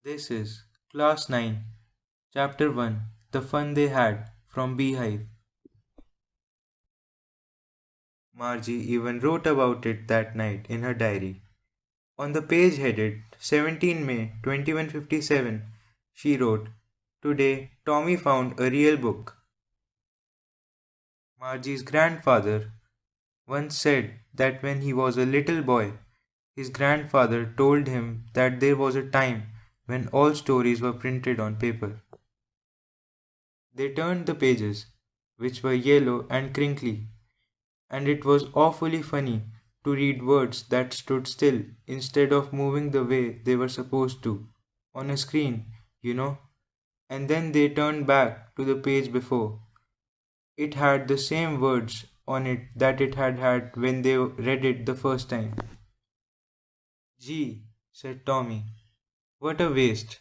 This is Class 9, Chapter 1, The Fun They Had from Beehive. Margie even wrote about it that night in her diary. On the page headed 17 May 2157, she wrote, "Today, Tommy found a real book." Margie's grandfather once said that when he was a little boy, his grandfather told him that there was a time when all stories were printed on paper. They turned the pages, which were yellow and crinkly, and it was awfully funny to read words that stood still instead of moving the way they were supposed to, on a screen, you know, and then they turned back to the page before. It had the same words on it that it had had when they read it the first time. "Gee," said Tommy, "what a waste.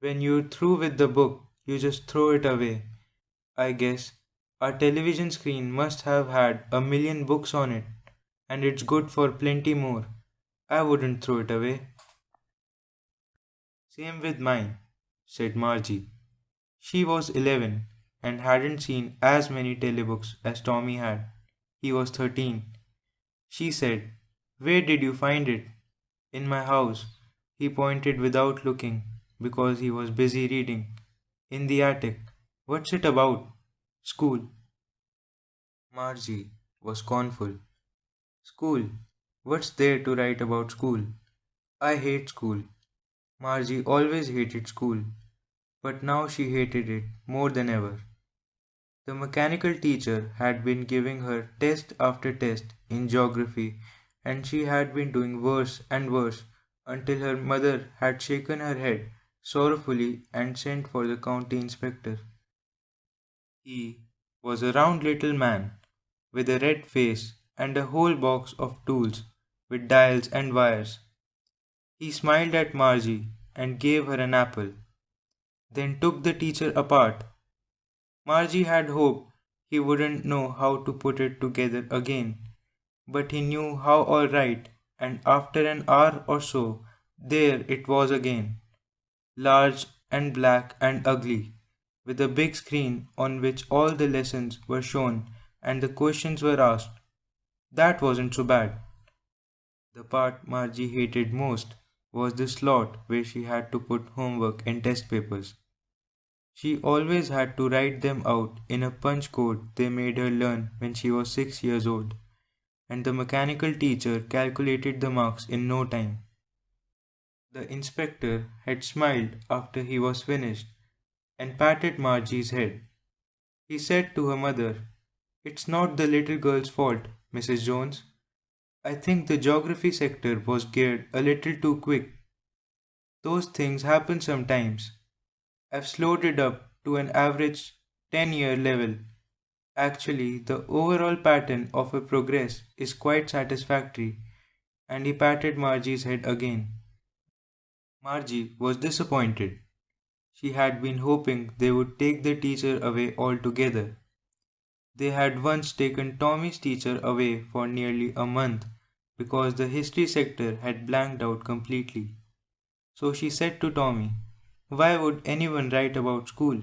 When you're through with the book, you just throw it away. I guess our television screen must have had a million books on it, and it's good for plenty more. I wouldn't throw it away." "Same with mine," said Margie. She was 11 and hadn't seen as many telebooks as Tommy had. He was 13. She said, "Where did you find it?" "In my house." He pointed without looking because he was busy reading. "In the attic." "What's it about?" "School." Margie was scornful. "School? What's there to write about school? I hate school." Margie always hated school, but now she hated it more than ever. The mechanical teacher had been giving her test after test in geography, and she had been doing worse and worse until her mother had shaken her head sorrowfully and sent for the county inspector. He was a round little man with a red face and a whole box of tools with dials and wires. He smiled at Margie and gave her an apple, then took the teacher apart. Margie had hoped he wouldn't know how to put it together again, but he knew how all right, and after an hour or so, there it was again, large and black and ugly, with a big screen on which all the lessons were shown and the questions were asked. That wasn't so bad. The part Margie hated most was the slot where she had to put homework and test papers. She always had to write them out in a punch code they made her learn when she was 6 years old, and the mechanical teacher calculated the marks in no time. The inspector had smiled after he was finished and patted Margie's head. He said to her mother, "It's not the little girl's fault, Mrs. Jones. I think the geography sector was geared a little too quick. Those things happen sometimes. I've slowed it up to an average 10-year level. Actually, the overall pattern of her progress is quite satisfactory." And he patted Margie's head again. Margie was disappointed. She had been hoping they would take the teacher away altogether. They had once taken Tommy's teacher away for nearly a month because the history sector had blanked out completely. So she said to Tommy, "Why would anyone write about school?"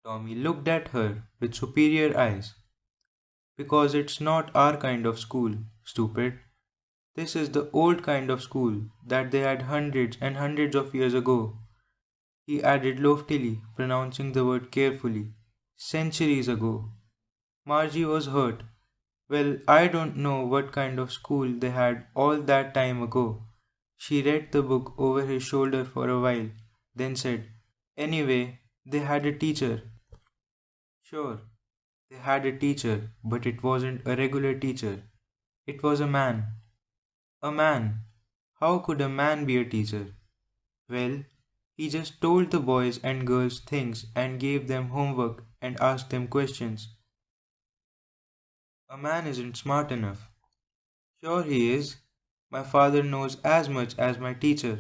Tommy looked at her with superior eyes. "Because it's not our kind of school, stupid. This is the old kind of school that they had hundreds and hundreds of years ago," he added loftily, pronouncing the word carefully. "Centuries ago." Margie was hurt. "Well, I don't know what kind of school they had all that time ago." She read the book over his shoulder for a while, then said, "Anyway, they had a teacher." "Sure, they had a teacher, but it wasn't a regular teacher. It was a man." "A man? How could a man be a teacher?" "Well, he just told the boys and girls things and gave them homework and asked them questions." "A man isn't smart enough." "Sure he is. My father knows as much as my teacher.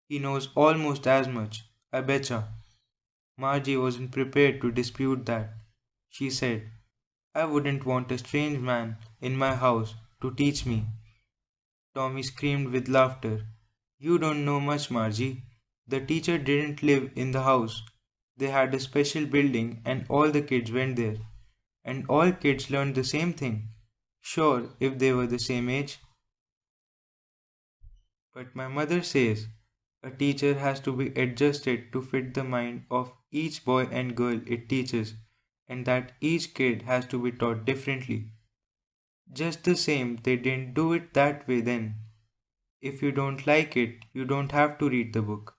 He knows almost as much, I betcha." Margie wasn't prepared to dispute that. She said, "I wouldn't want a strange man in my house to teach me." Tommy screamed with laughter. You don't know much, Margie. The teacher didn't live in the house. They had a special building and all the kids went there. And all kids learned the same thing. Sure, if they were the same age. But my mother says a teacher has to be adjusted to fit the mind of each boy and girl it teaches, and that each kid has to be taught differently. Just the same, they didn't do it that way then. If you don't like it, you don't have to read the book.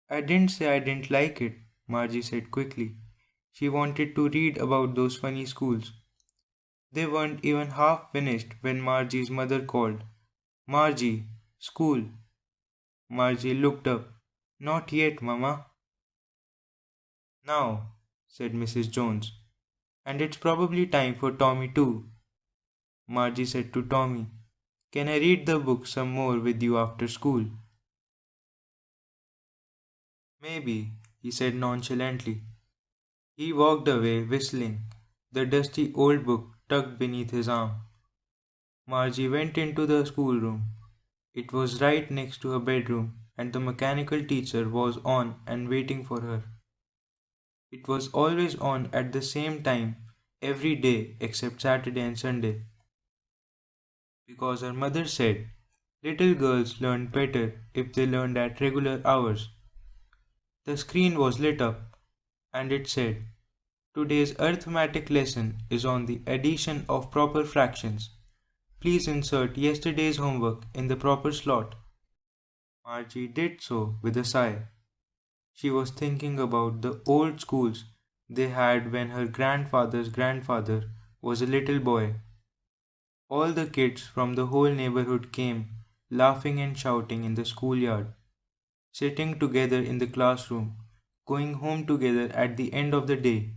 I didn't say I didn't like it, Margie said quickly. She wanted to read about those funny schools. They weren't even half finished when Margie's mother called. Margie, school. Margie looked up. Not yet, Mamma. Now, said Mrs. Jones. And it's probably time for Tommy too. Margie said to Tommy, can I read the book some more with you after school? Maybe, he said nonchalantly. He walked away whistling, the dusty old book tucked beneath his arm. Margie went into the schoolroom. It was right next to her bedroom, and the mechanical teacher was on and waiting for her. It was always on at the same time every day except Saturday and Sunday. Because her mother said little girls learned better if they learned at regular hours. The screen was lit up, and it said, today's arithmetic lesson is on the addition of proper fractions. Please insert yesterday's homework in the proper slot. Margie did so with a sigh. She was thinking about the old schools they had when her grandfather's grandfather was a little boy. All the kids from the whole neighborhood came, laughing and shouting in the schoolyard, sitting together in the classroom, going home together at the end of the day.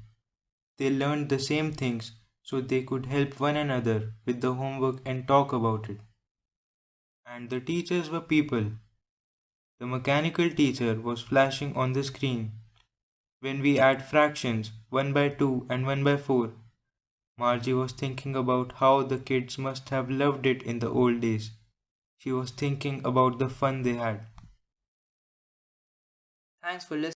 They learned the same things so they could help one another with the homework and talk about it. And the teachers were people. The mechanical teacher was flashing on the screen. When we add fractions 1 by 2 and 1 by 4, Margie was thinking about how the kids must have loved it in the old days. She was thinking about the fun they had. Thanks for listening.